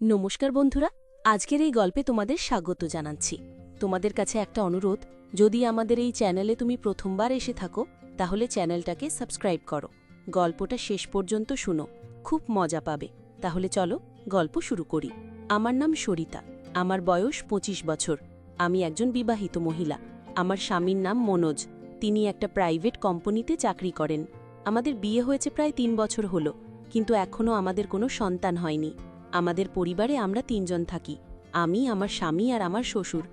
নমস্কার বন্ধুরা, আজকের এই গল্পে তোমাদের স্বাগত জানাচ্ছি। তোমাদের কাছে একটা অনুরোধ, যদি আমাদের এই চ্যানেলে তুমি প্রথমবার এসে থাকো তাহলে চ্যানেলটাকে সাবস্ক্রাইব করো, গল্পটা শেষ পর্যন্ত শুনো, খুব মজা পাবে। তাহলে চলো গল্প শুরু করি। আমার নাম সরিতা, আমার বয়স 25 বছর। আমি একজন বিবাহিত মহিলা। আমার স্বামীর নাম মনোজ, তিনি একটা প্রাইভেট কোম্পানিতে চাকরি করেন। আমাদের বিয়ে হয়েছে প্রায় 3 বছর হলো, কিন্তু এখনও আমাদের কোনো সন্তান হয়নি। আমাদের পরিবারে আমরা 3 জন থাকি, আমি, আমার স্বামী আর আমার শ্বশুর।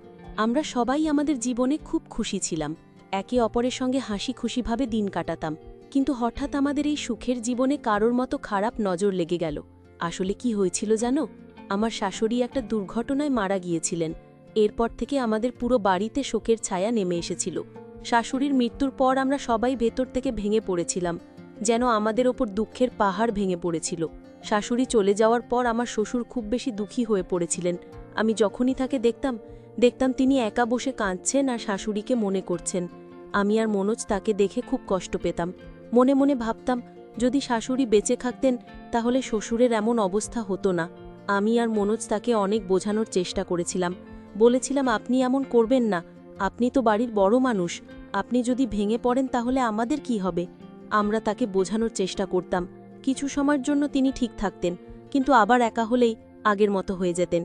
আমরা সবাই আমাদের জীবনে খুব খুশি ছিলাম, একে অপরের সঙ্গে হাসি খুশিভাবে দিন কাটাতাম। কিন্তু হঠাৎ আমাদের এই সুখের জীবনে কারোর মতো খারাপ নজর লেগে গেল। আসলে কি হয়েছিল জানো? আমার শাশুড়ি একটা দুর্ঘটনায় মারা গিয়েছিলেন। এরপর থেকে আমাদের পুরো বাড়িতে শোকের ছায়া নেমে এসেছিল। শাশুড়ির মৃত্যুর পর আমরা সবাই ভেতর থেকে ভেঙে পড়েছিলাম, যেন আমাদের ওপর দুঃখের পাহাড় ভেঙে পড়েছিল। শাশুড়ি চলে যাওয়ার পর আমার শ্বশুর খুব বেশি দুঃখী হয়ে পড়েছিলেন। আমি যখনই তাকে দেখতাম তিনি একা বসে কাঁদছেন আর শাশুড়িকে মনে করছেন। আমি আর মনোজ তাকে দেখে খুব কষ্ট পেতাম। মনে মনে ভাবতাম, যদি শাশুড়ি বেঁচে থাকতেন তাহলে শ্বশুরের এমন অবস্থা হতো না। আমি আর মনোজ তাকে অনেক বোঝানোর চেষ্টা করেছিলাম। বলেছিলাম, আপনি এমন করবেন না, আপনি তো বাড়ির বড় মানুষ, আপনি যদি ভেঙে পড়েন তাহলে আমাদের কি হবে? আমরা তাকে বোঝানোর চেষ্টা করতাম। কিছু সময়ের জন্য তিনি ঠিক থাকতেন, কিন্তু আবার একা হলেই আগের মতো হয়ে যেতেন।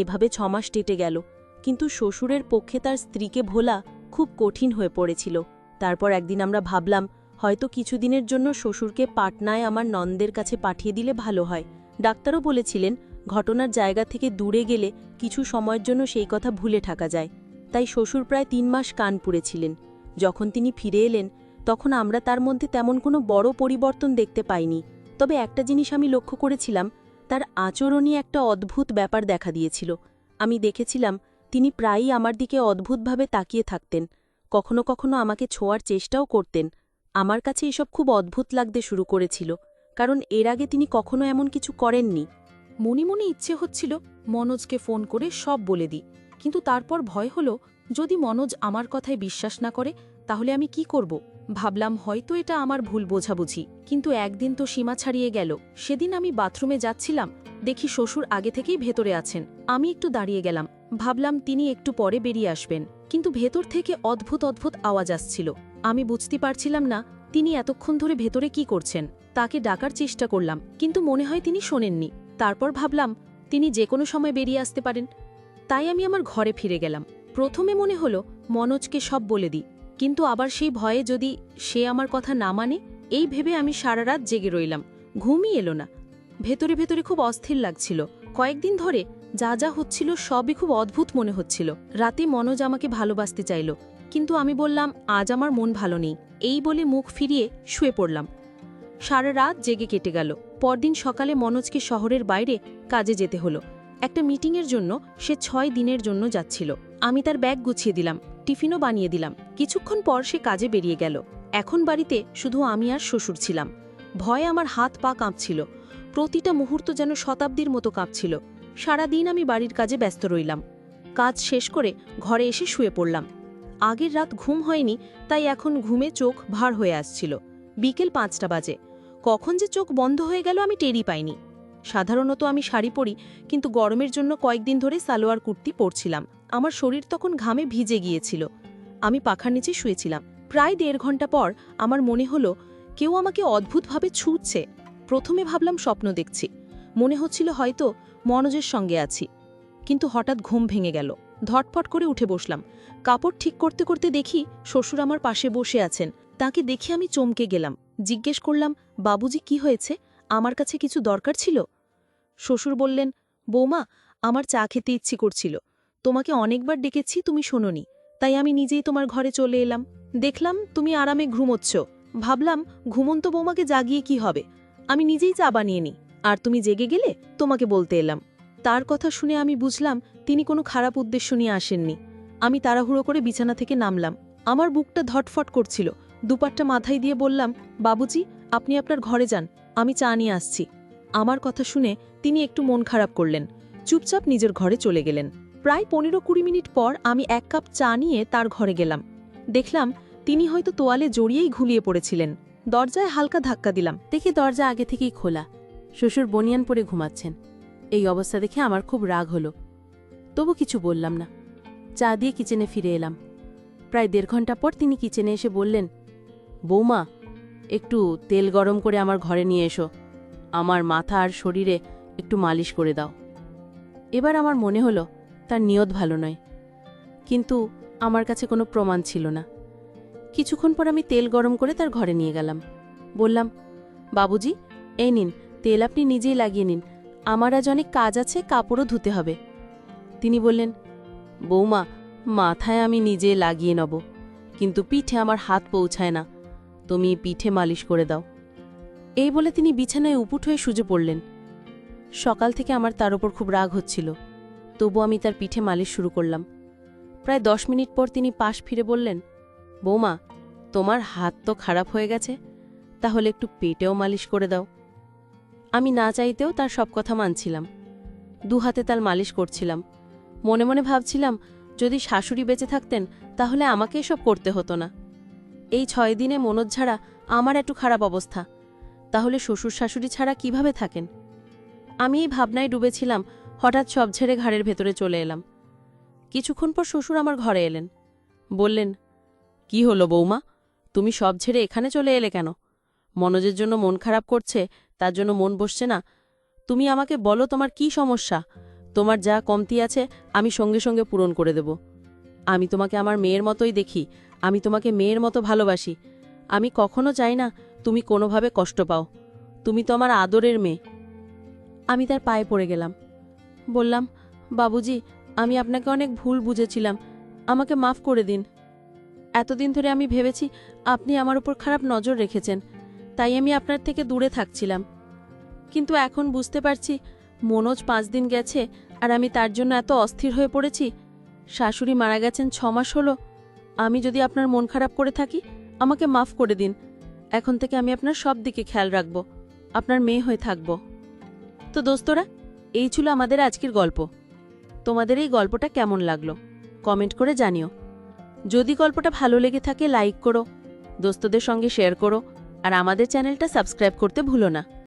এভাবে 6 মাস কেটে গেল, কিন্তু শ্বশুরের পক্ষে তার স্ত্রীকে ভোলা খুব কঠিন হয়ে পড়েছিল। তারপর একদিন আমরা ভাবলাম, হয়তো কিছুদিনের জন্য শ্বশুরকে পাটনায় আমার ননদের কাছে পাঠিয়ে দিলে ভালো হয়। ডাক্তারও বলেছিলেন, ঘটনার জায়গা থেকে দূরে গেলে কিছু সময়ের জন্য সেই কথা ভুলে থাকা যায়। তাই শ্বশুর প্রায় 3 মাস কানপুরে ছিলেন। যখন তিনি ফিরে এলেন তখন আমরা তার মধ্যে তেমন কোনো বড় পরিবর্তন দেখতে পাইনি। তবে একটা জিনিস আমি লক্ষ্য করেছিলাম, তার আচরণই একটা অদ্ভুত ব্যাপার দেখা দিয়েছিল। আমি দেখেছিলাম তিনি প্রায়ই আমার দিকে অদ্ভুতভাবে তাকিয়ে থাকতেন, কখনো কখনো আমাকে ছোঁয়ার চেষ্টাও করতেন। আমার কাছে এসব খুব অদ্ভুত লাগতে শুরু করেছিল, কারণ এর আগে তিনি কখনো এমন কিছু করেননি। মনে মনে ইচ্ছে হচ্ছিল মনোজকে ফোন করে সব বলে দিই, কিন্তু তারপর ভয় হলো, যদি মনোজ আমার কথায় বিশ্বাস না করে তাহলে আমি কি করব। ভাবলাম হয়তো এটা আমার ভুল বোঝাবুঝি, কিন্তু একদিন তো সীমা ছাড়িয়ে গেল। সেদিন আমি বাথরুমে যাচ্ছিলাম, দেখি শ্বশুর আগে থেকেই ভেতরে আছেন। আমি একটু দাঁড়িয়ে গেলাম, ভাবলাম তিনি একটু পরে বেরিয়ে আসবেন, কিন্তু ভেতর থেকে অদ্ভুত অদ্ভুত আওয়াজ আসছিল। আমি বুঝতে পারছিলাম না তিনি এতক্ষণ ধরে ভেতরে কি করছেন। তাকে ডাকার চেষ্টা করলাম, কিন্তু মনে হয় তিনি শোনেননি। তারপর ভাবলাম তিনি যে কোনো সময় বেরিয়ে আসতে পারেন, তাই আমি আমার ঘরে ফিরে গেলাম। প্রথমে মনে হলো মনোজকে সব বলে দিই, কিন্তু আবার সেই ভয়ে যদি সে আমার কথা না মানে, এই ভেবে আমি সারা রাত জেগে রইলাম। ঘুমই এলো না, ভেতরে ভেতরে খুব অস্থির লাগছিল। কয়েকদিন ধরে যা যা হচ্ছিল সবই খুব অদ্ভুত মনে হচ্ছিল। রাতে মনোজ আমাকে ভালোবাসতে চাইল, কিন্তু আমি বললাম আজ আমার মন ভালো নেই। এই বলে মুখ ফিরিয়ে শুয়ে পড়লাম। সারা রাত জেগে কেটে গেল। পরদিন সকালে মনোজকে শহরের বাইরে কাজে যেতে হলো। একটা মিটিংয়ের জন্য সে 6 দিনের জন্য যাচ্ছিল। আমি তার ব্যাগ গুছিয়ে দিলাম, টিফিনও বানিয়ে দিলাম। কিছুক্ষণ পর সে কাজে বেরিয়ে গেল। এখন বাড়িতে শুধু আমি আর শ্বশুর ছিলাম। ভয়ে আমার হাত পা কাঁপছিল, প্রতিটা মুহূর্ত যেন শতাব্দীর মতো কাঁপছিল। সারাদিন আমি বাড়ির কাজে ব্যস্ত রইলাম। কাজ শেষ করে ঘরে এসে শুয়ে পড়লাম। আগের রাত ঘুম হয়নি, তাই এখন ঘুমে চোখ ভার হয়ে আসছিল। বিকেল 5টা বাজে। কখন যে চোখ বন্ধ হয়ে গেল আমি টেরই পাইনি। সাধারণত আমি শাড়ি পরি, কিন্তু গরমের জন্য কয়েকদিন ধরে সালোয়ার কুর্তি পরছিলাম। আমার শরীর তখন ঘামে ভিজে গিয়েছিল। আমি পাখার নিচে শুয়েছিলাম। প্রায় 1.5 ঘন্টা পর আমার মনে হলো কেউ আমাকে অদ্ভুতভাবে ছুঁচ্ছে। প্রথমে ভাবলাম স্বপ্ন দেখছি, মনে হচ্ছিল হয়তো মনোজের সঙ্গে আছি। কিন্তু হঠাৎ ঘুম ভেঙে গেল। ধটফট করে উঠে বসলাম। কাপড় ঠিক করতে করতে দেখি শ্বশুর আমার পাশে বসে আছেন। তাকে দেখে আমি চমকে গেলাম। জিজ্ঞেস করলাম, বাবুজি কি হয়েছে? আমার কাছে কিছু দরকার ছিল? শ্বশুর বললেন, বৌমা, আমার চা খেতে ইচ্ছে করছিল। তোমাকে অনেকবার ডেকেছি, তুমি শোনোনি, তাই আমি নিজেই তোমার ঘরে চলে এলাম। দেখলাম তুমি আরামে ঘুমোচ্ছ। ভাবলাম ঘুমন্ত বৌমাকে জাগিয়ে কি হবে, আমি নিজেই চা বানিয়ে নিই। আর তুমি জেগে গেলে তোমাকে বলতে এলাম। তার কথা শুনে আমি বুঝলাম তিনি কোনো খারাপ উদ্দেশ্য নিয়ে আসেননি। আমি তাড়াহুড়ো করে বিছানা থেকে নামলাম। আমার বুকটা ধটফট করছিল। দুপাট্টা মাথায় দিয়ে বললাম, বাবুজি, আপনি আপনার ঘরে যান, আমি চা নিয়ে আসছি। আমার কথা শুনে তিনি একটু মন খারাপ করলেন, চুপচাপ নিজের ঘরে চলে গেলেন। প্রায় 15-20 মিনিট পর আমি 1 কাপ চা নিয়ে তার ঘরে গেলাম। দেখলাম তিনি হয়তো তোয়ালে জড়িয়েই ঘুলিয়ে পড়েছিলেন। দরজায় হালকা ধাক্কা দিলাম, দেখি দরজা আগে থেকেই খোলা, শ্বশুর বনিয়ান পরে ঘুমাচ্ছেন। এই অবস্থা দেখে আমার খুব রাগ হলো, তবু কিছু বললাম না। চা দিয়ে কিচেনে ফিরে এলাম। প্রায় 1.5 ঘন্টা পর তিনি কিচেনে এসে বললেন, বৌমা, একটু তেল গরম করে আমার ঘরে নিয়ে এসো, আমার মাথা আর শরীরে একটু মালিশ করে দাও। এবার আমার মনে হলো তার নিয়ত ভালো নয়, কিন্তু আমার কাছে কোনো প্রমাণ ছিল না। কিছুক্ষণ পর আমি তেল গরম করে তার ঘরে নিয়ে গেলাম। বললাম, বাবুজি, এই নিন তেল, আপনি নিজেই লাগিয়ে নিন, আমার আজ অনেক কাজ আছে, কাপড়ও ধুতে হবে। তিনি বললেন, বৌমা, মাথায় আমি নিজে লাগিয়ে নেব, কিন্তু পিঠে আমার হাত পৌঁছায় না, তুমি পিঠে মালিশ করে দাও। এই বলে তিনি বিছানায় উপুট হয়ে শুজে পড়লেন। সকাল থেকে আমার তার ওপর খুব রাগ হচ্ছিল, তবু আমি তার পিঠে মালিশ শুরু করলাম। প্রায় 10 মিনিট পর তিনি পাশ ফিরে বললেন, বৌমা, তোমার হাত তো খারাপ হয়ে গেছে, তাহলে একটু পেটেও মালিশ করে দাও। আমি না চাইতেও তার সব কথা মানছিলাম। 2 হাতে তার মালিশ করছিলাম। মনে মনে ভাবছিলাম, যদি শাশুড়ি বেঁচে থাকতেন তাহলে আমাকে এসব করতে হতো না। এই 6 দিনে মনোজ ছাড়া আমার একটু খারাপ অবস্থা, তাহলে শ্বশুর শাশুড়ি ছাড়া কিভাবে থাকেন? আমি এই ভাবনায় ডুবেছিলাম, হঠাৎ সব ছেড়ে ঘাড়ের ভেতরে চলে এলাম। কিছুক্ষণ পর শ্বশুর আমার ঘরে এলেন। বললেন, কি হলো বৌমা, তুমি সব ছেড়ে এখানে চলে এলে কেন? মনোজের জন্য মন খারাপ করছে, তার জন্য মন বসছে না? তুমি আমাকে বলো, তোমার কি সমস্যা? তোমার যা কমতি আছে আমি সঙ্গে সঙ্গে পূরণ করে দেব। আমি তোমাকে আমার মেয়ের মতোই দেখি, আমি তোমাকে মেয়ের মতো ভালোবাসি। আমি কখনো চাই না তুমি কোনোভাবে কষ্ট পাও। তুমি তো আমার আদরের মেয়ে। আমি তার পায়ে পড়ে গেলাম। বললাম, বাবুজি, আমি আপনাকে অনেক ভুল বুঝেছিলাম, আমাকে মাফ করে দিন। এতদিন ধরে আমি ভেবেছি আপনি আমার উপর খারাপ নজর রেখেছেন, তাই আমি আপনার থেকে দূরে থাকছিলাম। কিন্তু এখন বুঝতে পারছি মনোজ 5 দিন গেছে আর আমি তার জন্য এত অস্থির হয়ে পড়েছি। শাশুড়ি মারা গেছেন 6 মাস হলো। আমি যদি আপনার মন খারাপ করে থাকি, আমাকে মাফ করে দিন। এখন থেকে আমি আপনার সব দিকে খেয়াল রাখব, আপনার মেয়ে হয়ে থাকব। তো দোস্তরা, এই ছিল আমাদের আজকের গল্প। তোমাদের এই গল্পটা কেমন লাগলো কমেন্ট করে জানিও। যদি গল্পটা ভালো লেগে থাকে লাইক করো, দোস্তদের সঙ্গে শেয়ার করো, আর আমাদের চ্যানেলটা সাবস্ক্রাইব করতে ভুলো না।